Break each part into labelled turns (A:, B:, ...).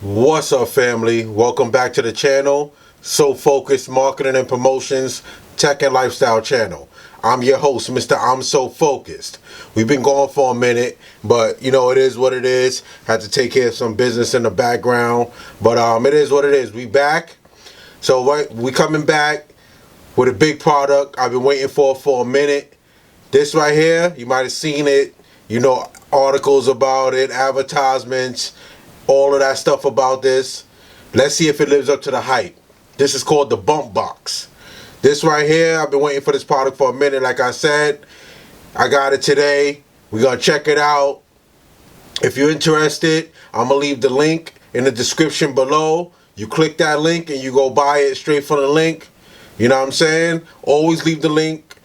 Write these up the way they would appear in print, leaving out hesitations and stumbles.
A: What's up, family? Welcome back to the channel, So Focused Marketing and Promotions Tech and Lifestyle channel. I'm your host, Mr. I'm So Focused. We've been going for a minute, but you know, it is what it is. Had to take care of some business in the background, but it is what it is. We back. So we coming back with a big product I've been waiting for a minute. This right here, you might have seen it, you know, articles about it, advertisements, all of that stuff about this. Let's see if it lives up to the hype. This is called the Bumpboxx. This right here, I've been waiting for this product for a minute. Like I said, I got it today. We're going to check it out. If you're interested, I'm going to leave the link in the description below. You click that link and you go buy it straight from the link. You know what I'm saying? Always leave the link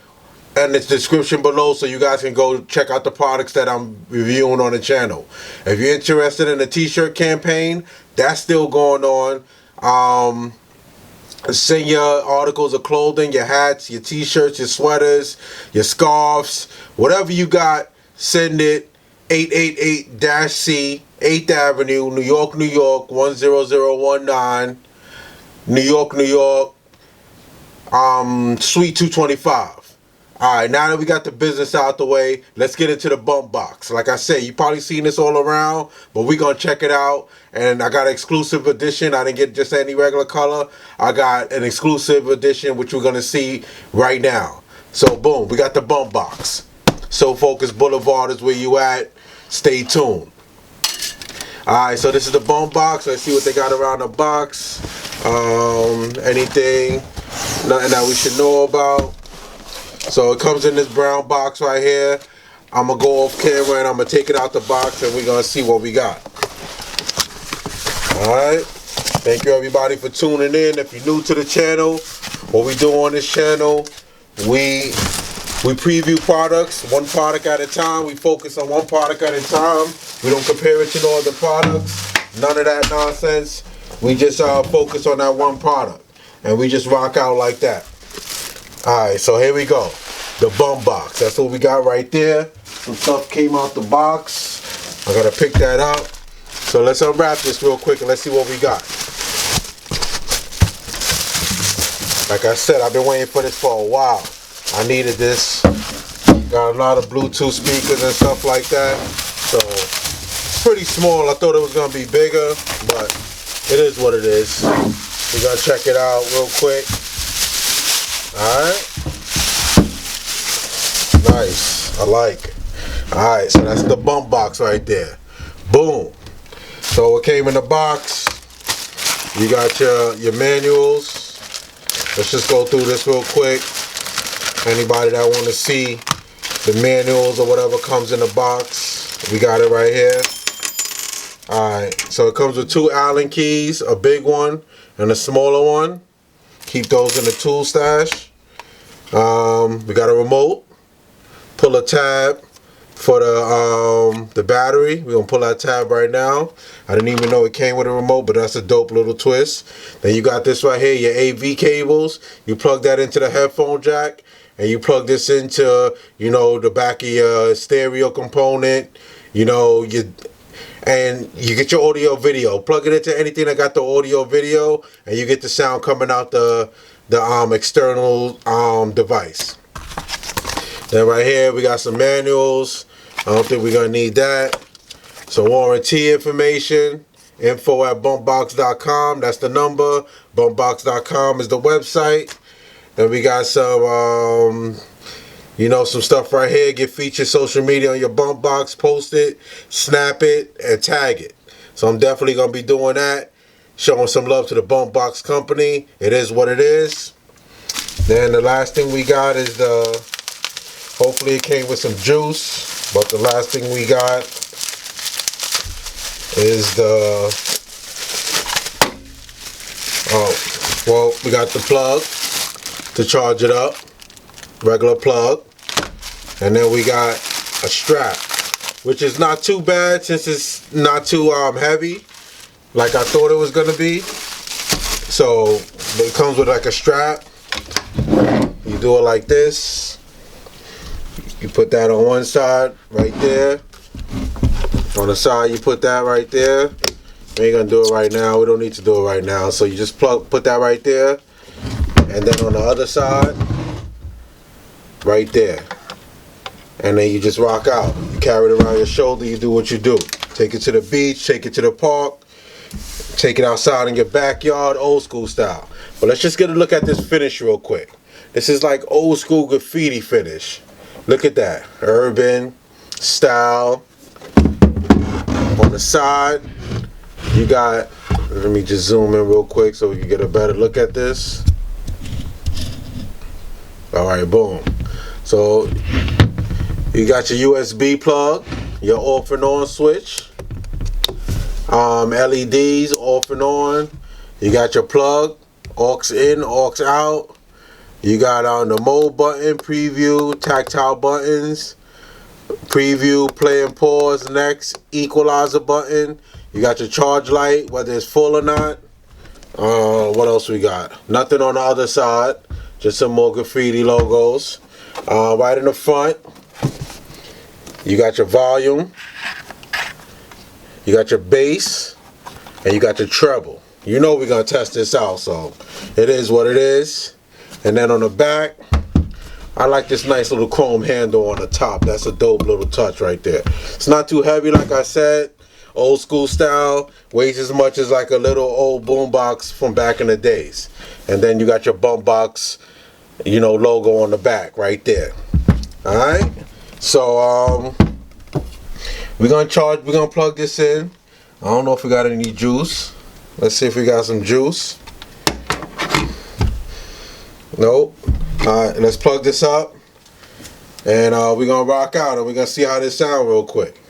A: in the description below so you guys can go check out the products that I'm reviewing on the channel. If you're interested in the t-shirt campaign, that's still going on. Send your articles of clothing, your hats, your t-shirts, your sweaters, your scarves, whatever you got, send it. 888-C 8th Avenue, New York, New York 10019, New York, New York, Suite 225. Alright, now that we got the business out the way, let's get into the Bumpboxx. Like I said, you probably seen this all around, but we're going to check it out. And I got an exclusive edition. I didn't get just any regular color. I got an exclusive edition, which we're going to see right now. So, boom, we got the Bumpboxx. So Focused Boulevard is where you at. Stay tuned. Alright, so this is the Bumpboxx. Let's see what they got around the box. Nothing that we should know about. So it comes in this brown box right here. I'm going to go off camera and I'm going to take it out the box and we're going to see what we got. Alright. Thank you everybody for tuning in. If you're new to the channel, what we do on this channel, we preview products one product at a time. We focus on one product at a time. We don't compare it to no other products. None of that nonsense. We just focus on that one product. And we just rock out like that. Alright, so here we go. The Bumpboxx. That's what we got right there. Some stuff came out the box. I gotta pick that up. So let's unwrap this real quick and let's see what we got. Like I said, I've been waiting for this for a while. I needed this. Got a lot of Bluetooth speakers and stuff like that. So it's pretty small. I thought it was gonna be bigger, but it is what it is. We're gonna check it out real quick. Alright. Nice. I like it. Alright, so that's the Bumpboxx right there. Boom. So what came in the box, you got your manuals. Let's just go through this real quick. Anybody that want to see the manuals or whatever comes in the box, we got it right here. Alright, so it comes with 2 Allen keys, a big one and a smaller one. Keep those in the tool stash. We got a remote. Pull a tab for the battery. We're gonna pull that tab right now. I didn't even know it came with a remote, but that's a dope little twist. Then you got this right here, your AV cables. You plug that into the headphone jack, and you plug this into, you know, the back of your stereo component. You know, and you get your audio video. Plug it into anything that got the audio video, and you get the sound coming out the external device. Then right here we got some manuals. I don't think we're gonna need that. So warranty information, info@bumpboxx.com. That's the number. Bumpboxx.com is the website. Then we got some you know, some stuff right here. Get featured social media on your Bumpboxx, post it, snap it, and tag it. So I'm definitely gonna be doing that, showing some love to the Bumpboxx company. It is what it is. Then the last thing we got is hopefully it came with some juice, but the last thing we got is we got the plug to charge it up, regular plug, and then we got a strap, which is not too bad since it's not too heavy like I thought it was gonna be. So it comes with like a strap. You do it like this. You put that on one side right there. On the side you put that right there. We ain't gonna do it right now. We don't need to do it right now. So you just put that right there, and then on the other side, right there, and then you just rock out. You carry it around your shoulder. You do what you do. Take it to the beach. Take it to the park. Take it outside in your backyard, old school style. But let's just get a look at this finish real quick. This is like old school graffiti finish. Look at that, urban style. On the side, you got, let me just zoom in real quick so we can get a better look at this. Alright, boom. So you got your USB plug, your off and on switch, LEDs off and on. You got your plug, aux in, aux out. You got the mode button, preview, tactile buttons, preview, play and pause, next, equalizer button. You got your charge light, whether it's full or not. What else we got? Nothing on the other side, just some more graffiti logos. Right in the front, you got your volume, you got your bass, and you got your treble. You know we're gonna test this out, so it is what it is. And then on the back, I like this nice little chrome handle on the top. That's a dope little touch right there. It's not too heavy, like I said. Old school style. Weighs as much as like a little old boombox from back in the days. And then you got your Bumpboxx, you know, logo on the back right there. Alright? So we're gonna plug this in. I don't know if we got any juice. Let's see if we got some juice. Nope. Alright, let's plug this up, and we're gonna rock out, and we're gonna see how this sound real quick.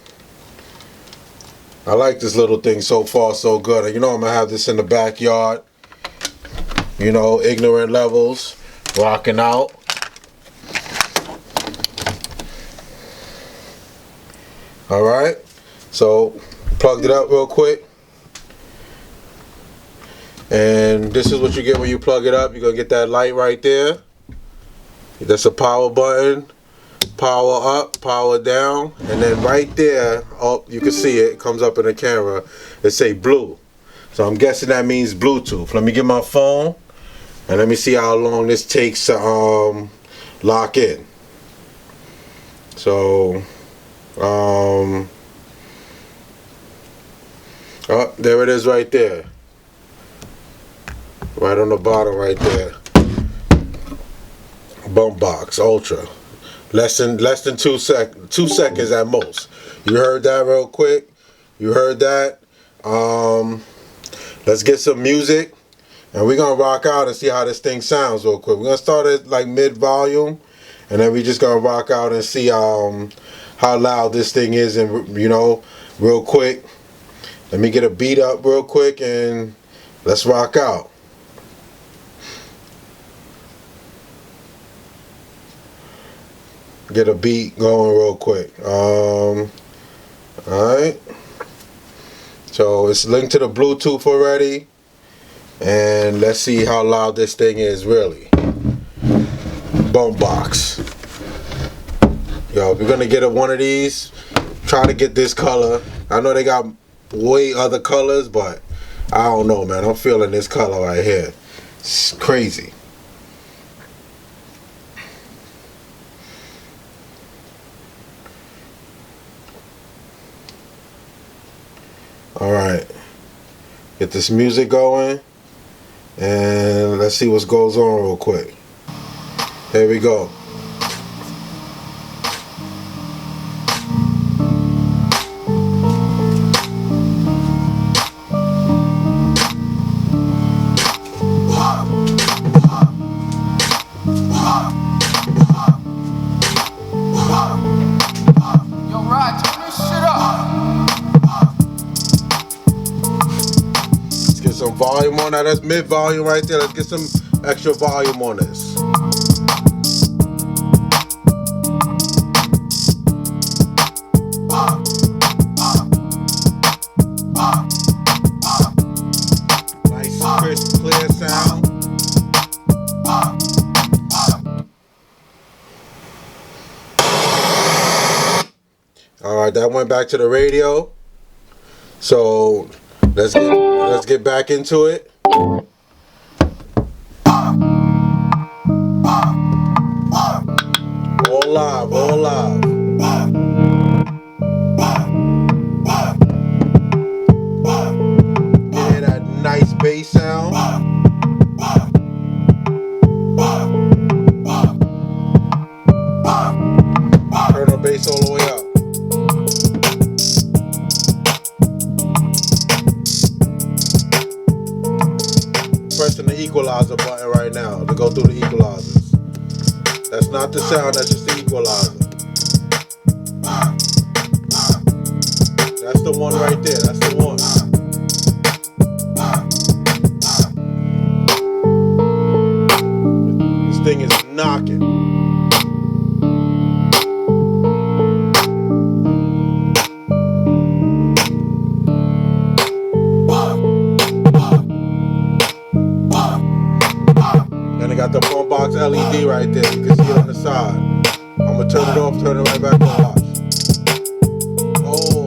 A: I like this little thing so far, so good. You know I'm gonna have this in the backyard. You know, ignorant levels, rocking out. Alright, so plugged it up real quick. And this is what you get when you plug it up. You're gonna get that light right there. That's a power button. Power up, power down, and then right there, oh, you can see it comes up in the camera. It say blue, so I'm guessing that means Bluetooth. Let me get my phone and let me see how long this takes to lock in. So oh, there it is right there, right on the bottom right there. Bumpboxx Ultra. Less than 2 seconds at most. You heard that real quick? You heard that? Let's get some music, and we're gonna rock out and see how this thing sounds real quick. We're gonna start at like mid-volume, and then we're just gonna rock out and see how loud this thing is, and you know, real quick. Let me get a beat up real quick, and let's rock out. Get a beat going real quick. Alright. So it's linked to the Bluetooth already. And let's see how loud this thing is really. Bumpboxx. Yo, if you're gonna get one of these, try to get this color. I know they got way other colors, but I don't know, man. I'm feeling this color right here. It's crazy. Alright, get this music going, and let's see what goes on real quick. Here we go.
B: Yo, Rod, turn this shit up.
A: Get some volume on that. That's mid volume right there. Let's get some extra volume on this. Nice, crisp, clear sound. Alright, that went back to the radio. So Let's get back into it. All live, all live. Hear that nice bass sound? Turn the bass all the way up. Pressing the equalizer button right now to go through the equalizers. That's not the sound, that's just the equalizer. That's the one right there, that's the one. This thing is knocking. Then I got the Bumpboxx LED right there, you can see it on the side. I'm gonna turn it off, turn it right back on, watch. Oh,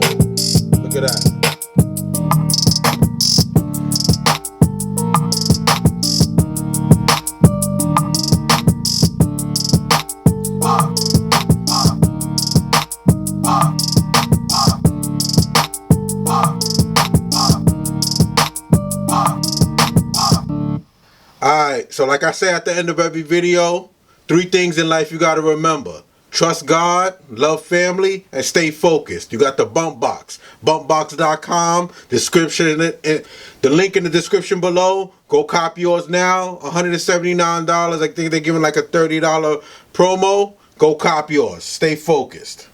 A: look at that. Alright, so like I say at the end of every video, 3 things in life you gotta remember. Trust God, love family, and stay focused. You got the Bumpboxx. Bumpboxx.com. Description, the link in the description below. Go copy yours now. $179. I think they're giving like a $30 promo. Go copy yours. Stay focused.